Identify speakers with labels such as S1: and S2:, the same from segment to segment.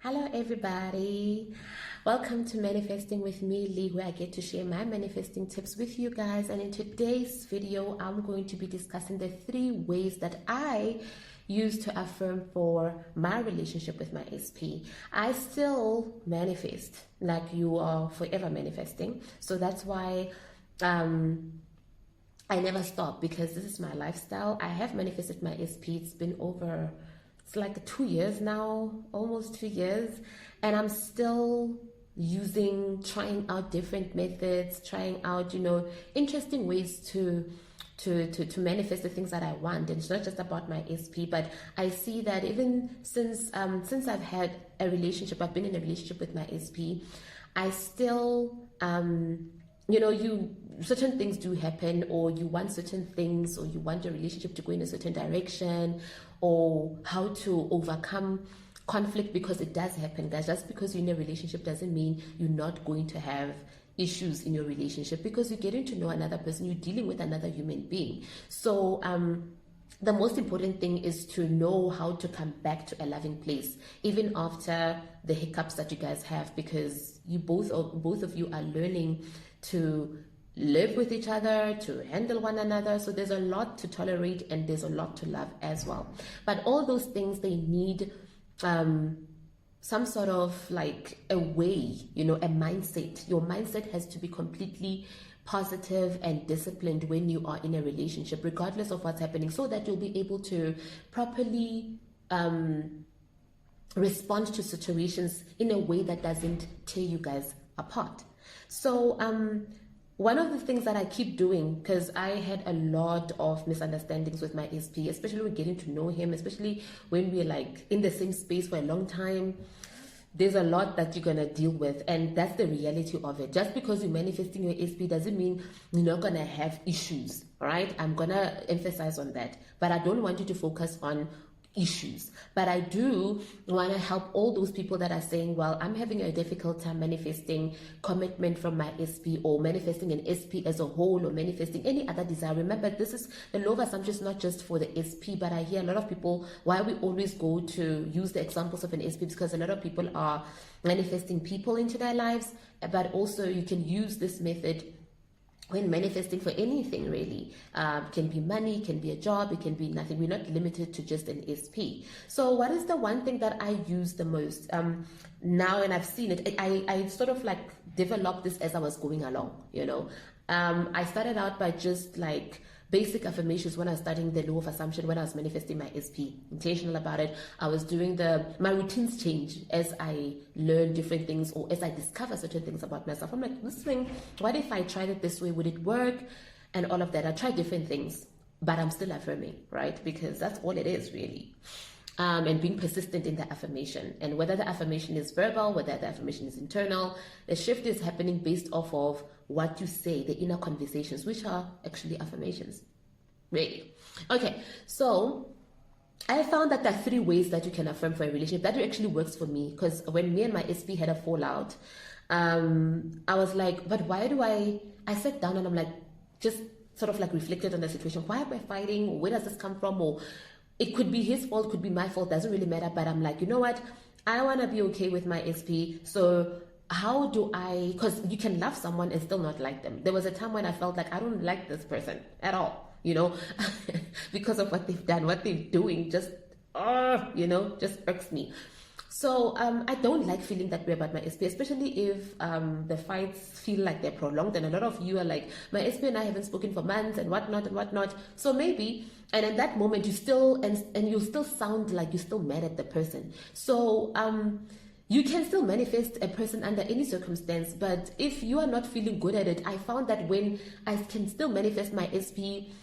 S1: Hello, everybody. Welcome to Manifesting with me, Lee, where I get to share my manifesting tips with you guys. And in today's video, I'm going to be discussing the 3 ways that I use to affirm for my relationship with my SP. I still manifest like you are forever manifesting. So that's why I never stop, because this is my lifestyle. I have manifested my SP. It's been over, it's like 2 years now, almost 2 years, and I'm still trying out different methods, trying out, interesting ways to manifest the things that I want. And it's not just about my SP, but I see that even since I've had a relationship, I've been in a relationship with my SP, I still certain things do happen, or you want certain things, or you want your relationship to go in a certain direction, or how to overcome conflict, because it does happen, guys. Just because you're in a relationship doesn't mean you're not going to have issues in your relationship, because you're getting to know another person, you're dealing with another human being. So the most important thing is to know how to come back to a loving place, even after the hiccups that you guys have, because you both of you are learning to live with each other, to handle one another. So there's a lot to tolerate, and there's a lot to love as well. But all those things, they need some sort of like a way, a mindset. Your mindset has to be completely positive and disciplined when you are in a relationship, regardless of what's happening, so that you'll be able to properly respond to situations in a way that doesn't tear you guys apart. So one of the things that I keep doing, because I had a lot of misunderstandings with my SP, especially when getting to know him, especially when we're like in the same space for a long time, there's a lot that you're going to deal with, and that's the reality of it. Just because you're manifesting your SP doesn't mean you're not going to have issues, right? I'm going to emphasize on that, but I don't want you to focus on issues. But I do want to help all those people that are saying, well, I'm having a difficult time manifesting commitment from my SP, or manifesting an SP as a whole, or manifesting any other desire. Remember, this is the law of assumption, not just for the SP, but I hear a lot of people, why we always go to use the examples of an SP, because a lot of people are manifesting people into their lives, but also you can use this method when manifesting for anything, really. Can be money, can be a job, it can be nothing. We're not limited to just an SP. So what is the one thing that I use the most now, and I've seen it, I sort of like developed this as I was going along, I started out by just like basic affirmations when I was studying the law of assumption, when I was manifesting my SP, intentional about it. I was doing my routines change as I learn different things, or as I discover certain things about myself. I'm like, this thing, what if I tried it this way? Would it work? And all of that. I tried different things, but I'm still affirming, right? Because that's all it is, really. And being persistent in the affirmation. And whether the affirmation is verbal, whether the affirmation is internal, the shift is happening based off of what you say, the inner conversations, which are actually affirmations, really. Okay, so I found that there are 3 ways that you can affirm for a relationship. That actually works for me, because when me and my SP had a fallout, I was like, but why do I sat down and I'm like, just sort of like reflected on the situation. Why am I fighting? Where does this come from? Or it could be his fault, could be my fault, doesn't really matter. But I'm like, you know what? I want to be okay with my SP. So how do I, because you can love someone and still not like them. There was a time when I felt like I don't like this person at all, because of what they've done, what they're doing, just irks me. So I don't like feeling that way about my SP, especially if the fights feel like they're prolonged, and a lot of you are like, my SP and I haven't spoken for months and whatnot. So maybe, and in that moment you still, and you still sound like you're still mad at the person. So you can still manifest a person under any circumstance, but if you are not feeling good at it, I found that when I can still manifest my SP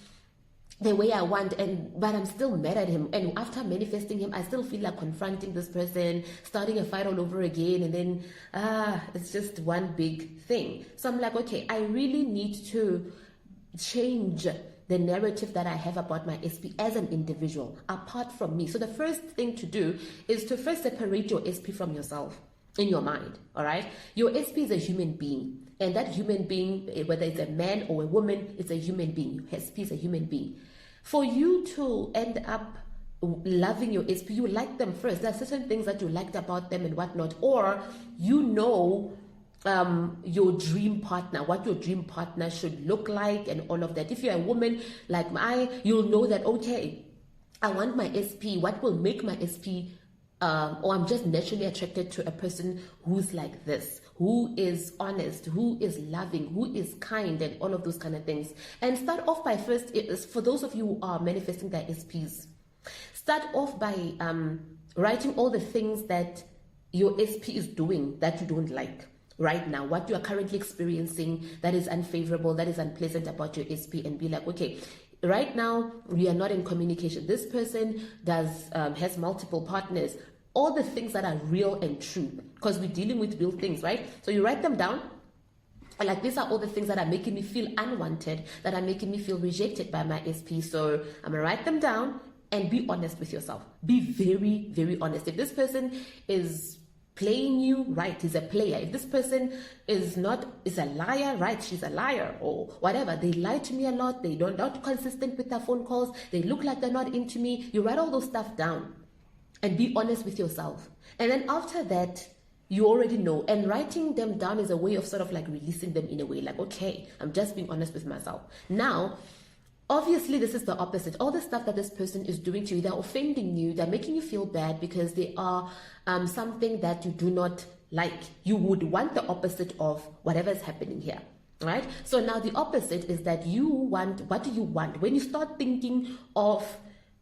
S1: the way I want, but I'm still mad at him, and after manifesting him, I still feel like confronting this person, starting a fight all over again, and then it's just one big thing. So I'm like, okay, I really need to change the narrative that I have about my SP as an individual, apart from me. So the first thing to do is to first separate your SP from yourself in your mind, all right? Your SP is a human being, and that human being, whether it's a man or a woman, it's a human being. Your SP is a human being. For you to end up loving your SP, you like them first. There are certain things that you liked about them and whatnot, or you know your dream partner, what your dream partner should look like and all of that. If you're a woman like you'll know that, okay, I want my SP, what will make my SP, or I'm just naturally attracted to a person who's like this, who is honest, who is loving, who is kind, and all of those kind of things. And start off by first, for those of you who are manifesting their SPs, start off by writing all the things that your SP is doing that you don't like right now, what you are currently experiencing that is unfavorable, that is unpleasant about your SP, and be like, okay, right now we are not in communication. This person has multiple partners. All the things that are real and true, because we're dealing with real things, right? So you write them down. Like, these are all the things that are making me feel unwanted, that are making me feel rejected by my SP. So I'm gonna write them down and be honest with yourself. Be very, very honest. If this person is playing you, right, he's a player. If this person is a liar, right, she's a liar, or whatever. They lie to me a lot. They not consistent with their phone calls. They look like they're not into me. You write all those stuff down and be honest with yourself. And then after that, you already know. And writing them down is a way of sort of like releasing them in a way, like, okay, I'm just being honest with myself. Now, obviously, this is the opposite. All the stuff that this person is doing to you, they're offending you, they're making you feel bad because they are something that you do not like. You would want the opposite of whatever is happening here, right? So now the opposite is that what do you want? When you start thinking of,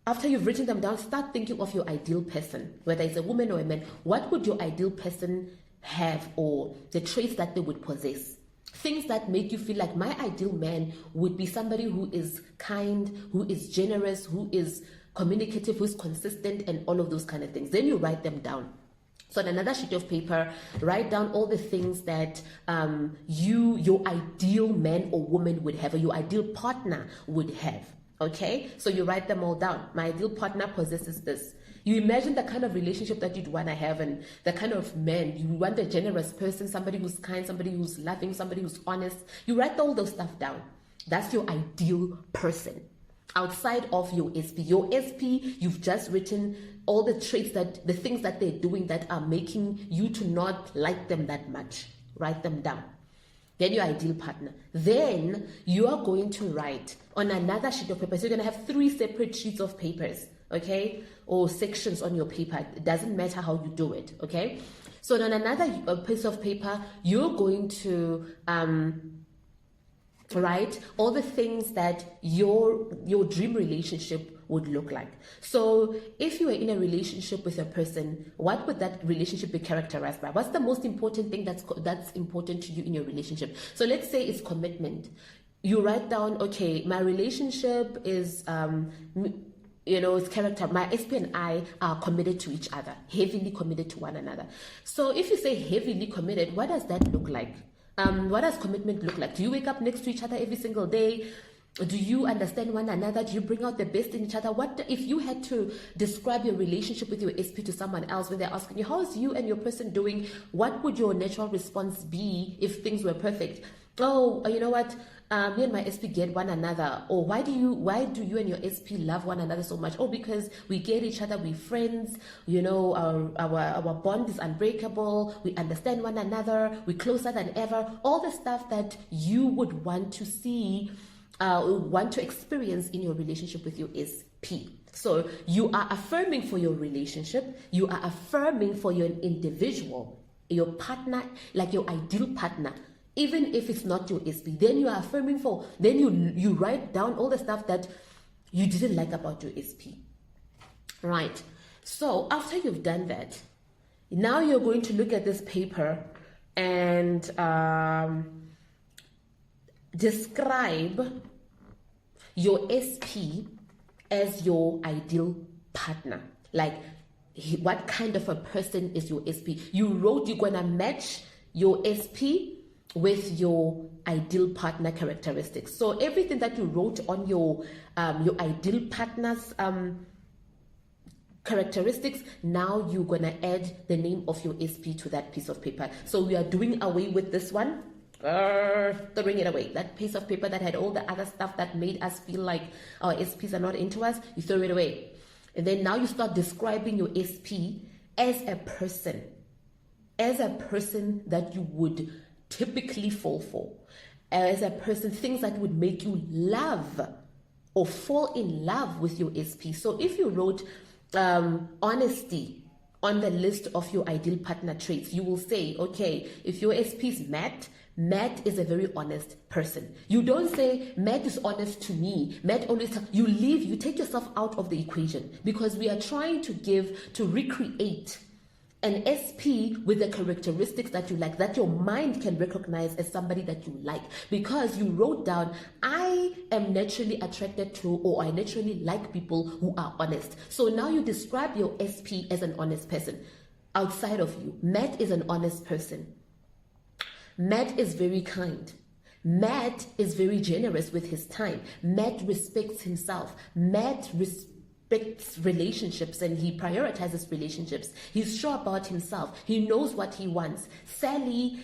S1: after you've written them down, start thinking of your ideal person, whether it's a woman or a man. What would your ideal person have, or the traits that they would possess? Things that make you feel like my ideal man would be somebody who is kind, who is generous, who is communicative, who is consistent, and all of those kind of things. Then you write them down. So on another sheet of paper, write down all the things that your ideal man or woman would have, or your ideal partner would have. Okay? So you write them all down. My ideal partner possesses this. You imagine the kind of relationship that you'd want to have, and the kind of man you want, a generous person, somebody who's kind, somebody who's loving, somebody who's honest. You write all those stuff down. That's your ideal person. Outside of your SP. Your SP, you've just written all the traits, the things that they're doing that are making you to not like them that much. Write them down. Then your ideal partner. Then you are going to write on another sheet of paper. So you're going to have 3 separate sheets of papers, okay? Or sections on your paper. It doesn't matter how you do it, okay? So on another piece of paper, you're going to write all the things that your dream relationship would look like. So if you were in a relationship with a person, what would that relationship be characterized by? What's the most important thing that's important to you in your relationship? So let's say it's commitment. You write down, okay, my relationship is it's character. My SP and I are committed to each other, heavily committed to one another. So if you say heavily committed, what does that look like? What does commitment look like? Do you wake up next to each other every single day? Do you understand one another? Do you bring out the best in each other? What if you had to describe your relationship with your SP to someone else when they're asking you, how's you and your person doing? What would your natural response be if things were perfect? Oh, you know what? Me and my SP get one another. Or why do you and your SP love one another so much? Oh, because we get each other, we're friends, our bond is unbreakable, we understand one another, we're closer than ever. All the stuff that you would want to see, want to experience in your relationship with your SP. So you are affirming for your relationship, you are affirming for your individual, your partner, like your ideal partner. Even if it's not your SP, then you are affirming for, then you write down all the stuff that you didn't like about your SP. Right. So after you've done that, now you're going to look at this paper and describe your SP as your ideal partner. Like, what kind of a person is your SP? You're going to match your SP with your ideal partner characteristics. So everything that you wrote on your ideal partner's characteristics, now you're gonna add the name of your SP to that piece of paper. So we are doing away with this one, throwing it away. That piece of paper that had all the other stuff that made us feel like our SPs are not into us, you throw it away. And then now you start describing your SP as a person that you would typically fall for, as a person, things that would make you love or fall in love with your SP. So if you wrote honesty on the list of your ideal partner traits, you will say, okay, if your SP is Matt is a very honest person. You don't say Matt is honest to me. Matt always, you take yourself out of the equation, because we are trying to recreate an SP with the characteristics that you like, that your mind can recognize as somebody that you like, because you wrote down, I am naturally attracted to, or I naturally like people who are honest. So now you describe your SP as an honest person. Outside of you, Matt is an honest person. Matt is very kind. Matt is very generous with his time. Matt respects himself. Matt respects relationships, and he prioritizes relationships. He's sure about himself. He knows what he wants. Sally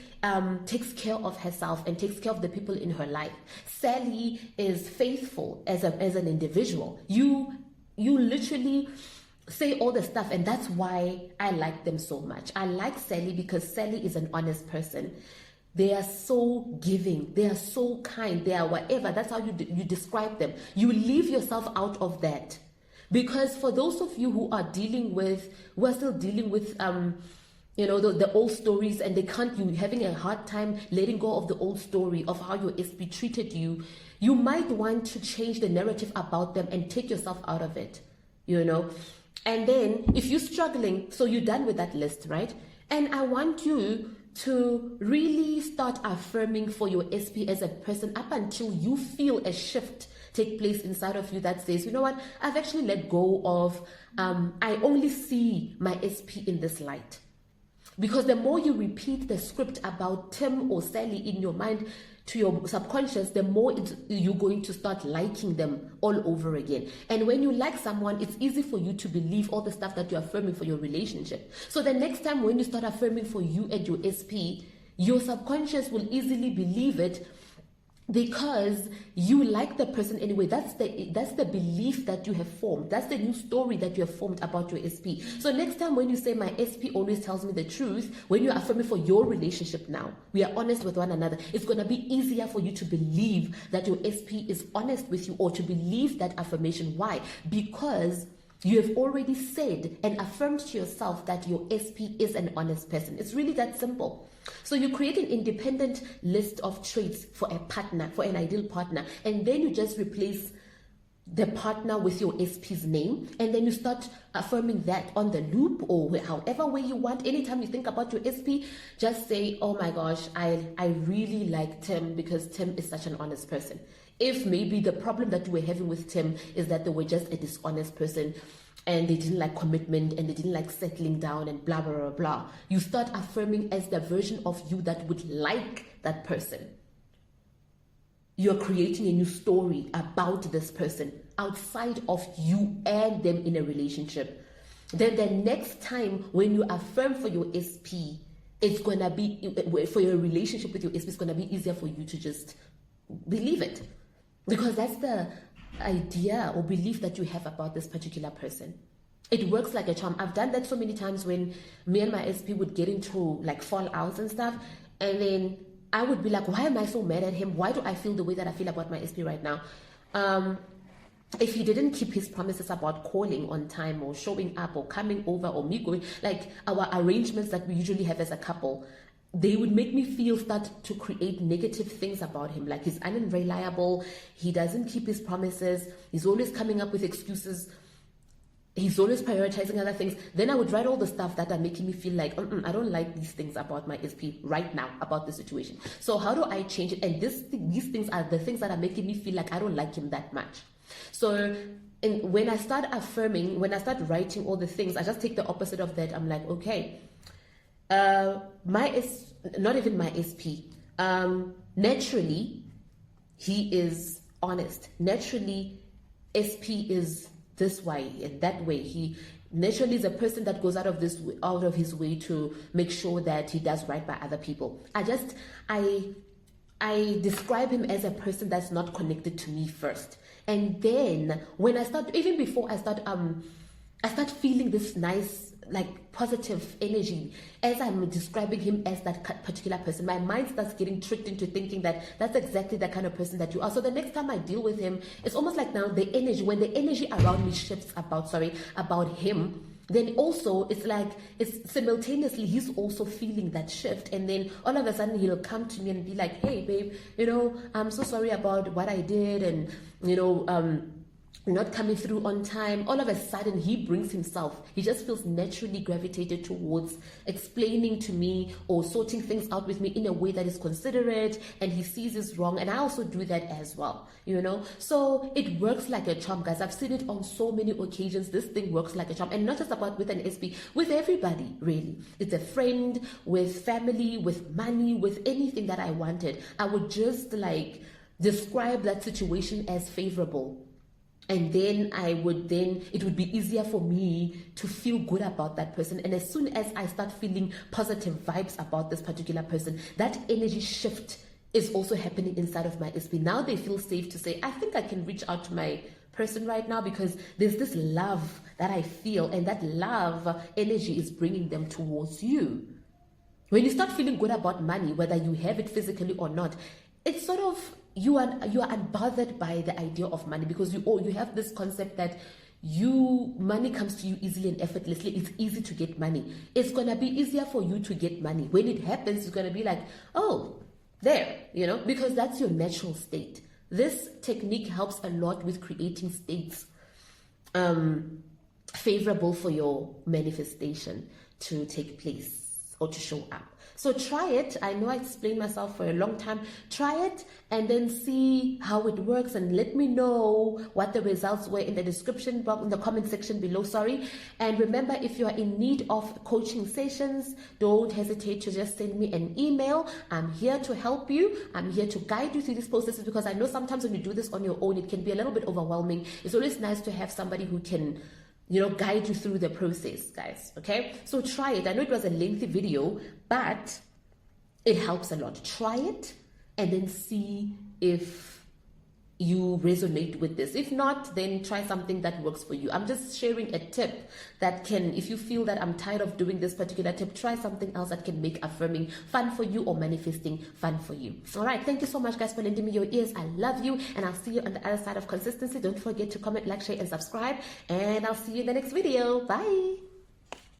S1: takes care of herself and takes care of the people in her life. Sally is faithful as an individual. You literally say all the stuff, and that's why I like them so much. I like Sally because Sally is an honest person. They are so giving. They are so kind. They are whatever. That's how you describe them. You leave yourself out of that. Because for those of you who are still dealing with, the old stories, and you're having a hard time letting go of the old story of how your SP treated you, you might want to change the narrative about them and take yourself out of it, And then if you're struggling, so you're done with that list, right? And I want you to really start affirming for your SP as a person up until you feel a shift take place inside of you that says, you know what, I've actually let go of, I only see my SP in this light. Because the more you repeat the script about Tim or Sally in your mind to your subconscious, the more you're going to start liking them all over again. And when you like someone, it's easy for you to believe all the stuff that you're affirming for your relationship. So the next time when you start affirming for you and your SP, your subconscious will easily believe it, because you like the person anyway. That's the belief that you have formed. That's the new story that you have formed about your SP. So next time when you say my SP always tells me the truth, when you're affirming for your relationship now, we are honest with one another, it's going to be easier for you to believe that your SP is honest with you, or to believe that affirmation. Why? Because you have already said and affirmed to yourself that your SP is an honest person. It's really that simple. So you create an independent list of traits for a partner, for an ideal partner, and then you just replace the partner with your SP's name, and then you start affirming that on the loop, or however way you want. Anytime you think about your SP, just say, oh my gosh, I really like Tim because Tim is such an honest person. If maybe the problem that you were having with Tim is that they were just a dishonest person, and they didn't like commitment, and they didn't like settling down, and blah, blah, blah, blah. You start affirming as the version of you that would like that person. You're creating a new story about this person outside of you and them in a relationship. Then the next time when you affirm for your SP, it's going to be, for your relationship with your SP, it's going to be easier for you to just believe it. Because that's the idea or belief that you have about this particular person. It works like a charm. I've done that so many times when me and my SP would get into like fallouts and stuff, and then I would be like, why am I so mad at him? Why do I feel the way that I feel about my SP right now? If he didn't keep his promises about calling on time or showing up or coming over or me going, like our arrangements that we usually have as a couple, they would make me start to create negative things about him. Like he's unreliable, he doesn't keep his promises, he's always coming up with excuses, he's always prioritizing other things. Then I would write all the stuff that are making me feel like, I don't like these things about my SP right now, about the situation. So how do I change it? And these things are the things that are making me feel like I don't like him that much. So when I start affirming, when I start writing all the things, I just take the opposite of that. I'm like, okay, not even my SP. Naturally, he is honest. Naturally, SP is this way and that way. He naturally is a person that goes out of his way to make sure that he does right by other people. I describe him as a person that's not connected to me first. And then when I start, even before I start I start feeling this nice, like positive energy as I'm describing him as that particular person. My mind starts getting tricked into thinking that that's exactly the kind of person that you are. So the next time I deal with him, it's almost like now the energy, when the energy around me shifts about him, then also it's like it's simultaneously he's also feeling that shift, and then all of a sudden he'll come to me and be like, hey babe, I'm so sorry about what I did, and not coming through on time. All of a sudden he brings himself, he just feels naturally gravitated towards explaining to me or sorting things out with me in a way that is considerate, and he sees it's wrong, and I also do that as well, so it works like a charm, guys. I've seen it on so many occasions. This thing works like a charm, and not just about with an SP, with everybody, really. It's a friend, with family, with money, with anything that I wanted. I would just like describe that situation as favorable, and then it would be easier for me to feel good about that person. And as soon as I start feeling positive vibes about this particular person, that energy shift is also happening inside of my SP. Now they feel safe to say, I think I can reach out to my person right now, because there's this love that I feel, and that love energy is bringing them towards you. When you start feeling good about money, whether you have it physically or not, it's sort of, you are unbothered by the idea of money, because you have this concept that money comes to you easily and effortlessly. It's easy to get money. It's gonna be easier for you to get money. When it happens, it's gonna be like, oh, there, because that's your natural state. This technique helps a lot with creating states favorable for your manifestation to take place or to show up. So try it. I know I explained myself for a long time. Try it and then see how it works, and let me know what the results were in the description box, in the comment section below, And remember, if you are in need of coaching sessions, don't hesitate to just send me an email. I'm here to help you. I'm here to guide you through these processes, because I know sometimes when you do this on your own, it can be a little bit overwhelming. It's always nice to have somebody who can guide you through the process, guys. Okay, so try it. I know it was a lengthy video, but it helps a lot. Try it and then see if you resonate with this. If not, then try something that works for you. I'm just sharing a tip that can, if you feel that I'm tired of doing this particular tip, try something else that can make affirming fun for you, or manifesting fun for you. All right, thank you so much, guys, for lending me your ears. I love you, and I'll see you on the other side of consistency. Don't forget to comment, like, share, and subscribe, and I'll see you in the next video. Bye.